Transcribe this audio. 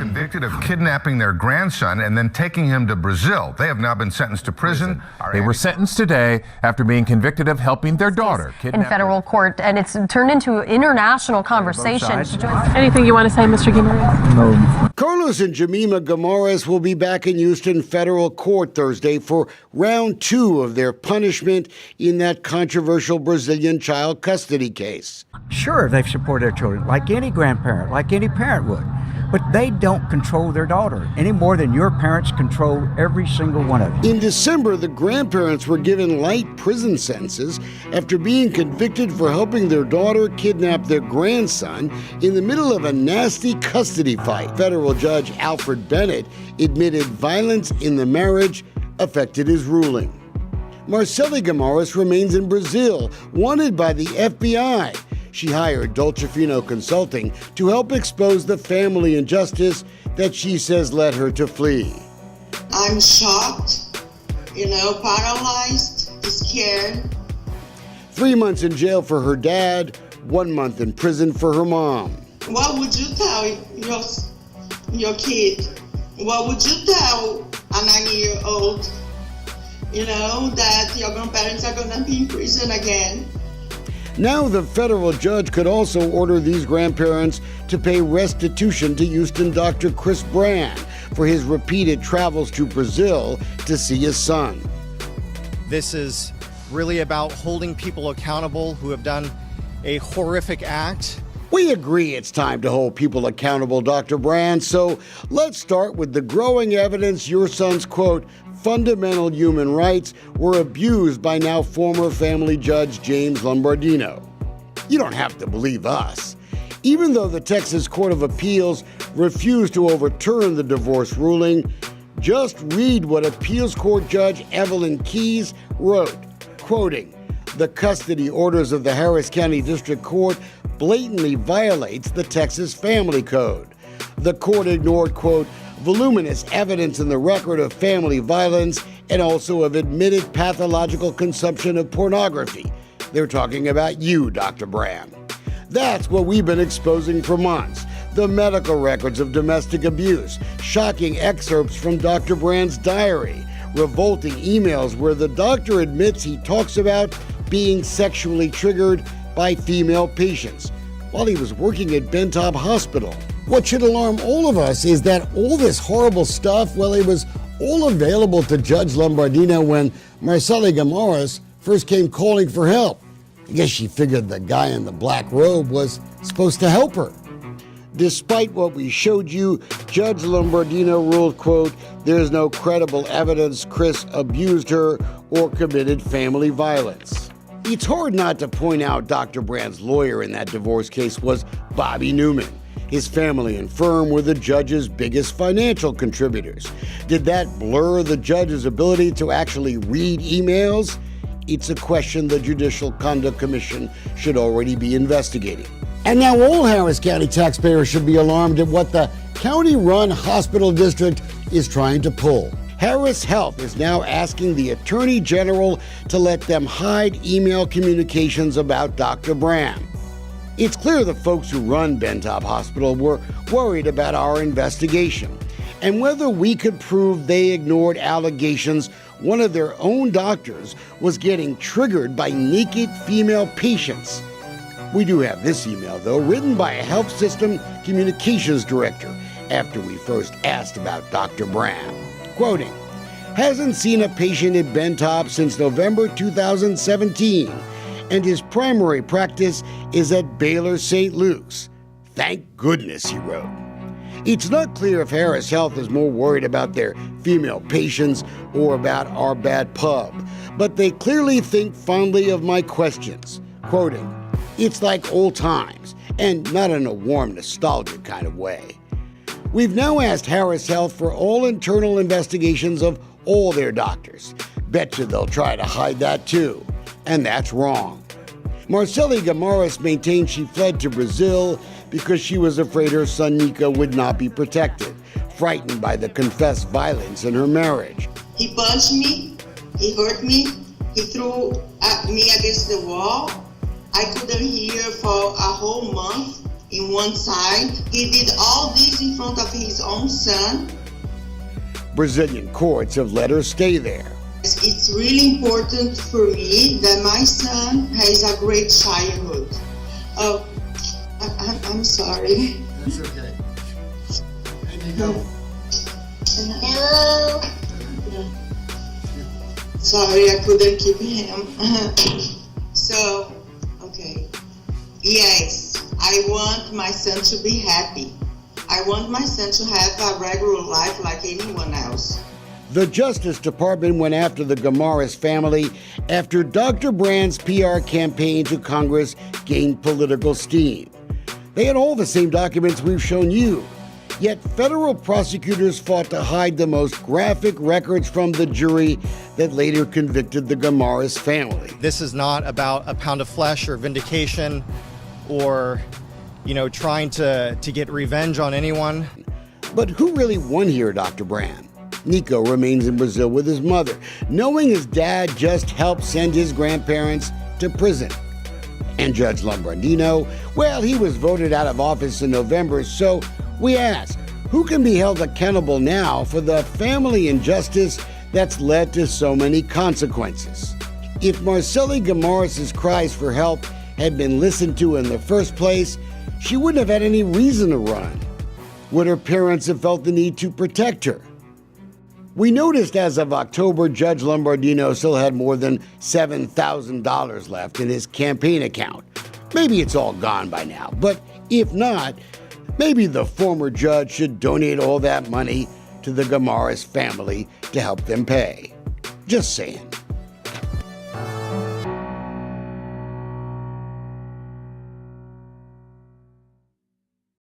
convicted of kidnapping their grandson and then taking him to Brazil. They have now been sentenced to prison. They were sentenced today after being convicted of helping their daughter in federal court, and it's turned into international conversation. Anything you want to say, Mr. Gamoras? No. Carlos and Jemima Gamoras will be back in Houston federal court Thursday for round 2 of their punishment in that controversial Brazilian child custody case. Sure, they support their children like any grandparent, like any parent would. But they don't control their daughter any more than your parents control every single one of them. In December, the grandparents were given light prison sentences after being convicted for helping their daughter kidnap their grandson in the middle of a nasty custody fight. Federal Judge Alfred Bennett admitted violence in the marriage affected his ruling. Marceli Gamoras remains in Brazil, wanted by the FBI. She hired Dolcefino Consulting to help expose the family injustice that she says led her to flee. I'm shocked, paralyzed, scared. 3 months in jail for her dad, 1 month in prison for her mom. What would you tell your kid? What would you tell a 9-year-old? That your grandparents are going to be in prison again. Now the federal judge could also order these grandparents to pay restitution to Houston Dr. Chris Brand for his repeated travels to Brazil to see his son. This is really about holding people accountable who have done a horrific act. We agree it's time to hold people accountable, Dr. Brand, so let's start with the growing evidence your son's, quote, fundamental human rights were abused by now former family judge James Lombardino. You don't have to believe us. Even though the Texas Court of Appeals refused to overturn the divorce ruling, just read what appeals court judge Evelyn Keyes wrote, quoting, "The custody orders of the Harris County District Court blatantly violates the Texas Family Code. The court ignored, quote, voluminous evidence in the record of family violence and also of admitted pathological consumption of pornography." They're talking about you, Dr. Brand. That's what we've been exposing for months. The medical records of domestic abuse, shocking excerpts from Dr. Brand's diary, revolting emails where the doctor admits he talks about being sexually triggered by female patients while he was working at Bentop Hospital. What should alarm all of us is that all this horrible stuff, well, it was all available to Judge Lombardino when Marceli Gamoras first came calling for help. I guess she figured the guy in the black robe was supposed to help her. Despite what we showed you, Judge Lombardino ruled, quote, "There's no credible evidence Chris abused her or committed family violence." It's hard not to point out Dr. Brand's lawyer in that divorce case was Bobby Newman. His family and firm were the judge's biggest financial contributors. Did that blur the judge's ability to actually read emails? It's a question the Judicial Conduct Commission should already be investigating. And now all Harris County taxpayers should be alarmed at what the county-run hospital district is trying to pull. Harris Health is now asking the Attorney General to let them hide email communications about Dr. Brand. It's clear the folks who run Bentop Hospital were worried about our investigation and whether we could prove they ignored allegations one of their own doctors was getting triggered by naked female patients. We do have this email, though, written by a health system communications director after we first asked about Dr. Brand. Quoting, "Hasn't seen a patient at Bentop since November 2017. And his primary practice is at Baylor St. Luke's. Thank goodness," he wrote. It's not clear if Harris Health is more worried about their female patients or about our bad pub, but they clearly think fondly of my questions. Quoting, "It's like old times, and not in a warm, nostalgic kind of way." We've now asked Harris Health for all internal investigations of all their doctors. Betcha they'll try to hide that too. And that's wrong. Marceli Gamoras maintained she fled to Brazil because she was afraid her son Nico would not be protected, frightened by the confessed violence in her marriage. He punched me, he hurt me, he threw me against the wall. I couldn't hear for a whole month. in one side. He did all this in front of his own son. Brazilian courts have let her stay there. It's really important for me that my son has a great childhood. Oh, I'm sorry. That's okay. And you go. Hello. Sorry, I couldn't keep him. So, okay. Yes, I want my son to be happy. I want my son to have a regular life like anyone else. The Justice Department went after the Gamoras family after Dr. Brand's PR campaign to Congress gained political steam. They had all the same documents we've shown you, yet federal prosecutors fought to hide the most graphic records from the jury that later convicted the Gamoras family. This is not about a pound of flesh or vindication or, trying to get revenge on anyone. But who really won here, Dr. Brand? Nico remains in Brazil with his mother, knowing his dad just helped send his grandparents to prison. And Judge Lombardino, well, he was voted out of office in November, so we ask, who can be held accountable now for the family injustice that's led to so many consequences? If Marceli Gamoras' cries for help had been listened to in the first place, she wouldn't have had any reason to run. Would her parents have felt the need to protect her? We noticed as of October, Judge Lombardino still had more than $7,000 left in his campaign account. Maybe it's all gone by now, but if not, maybe the former judge should donate all that money to the Gamoras family to help them pay. Just saying.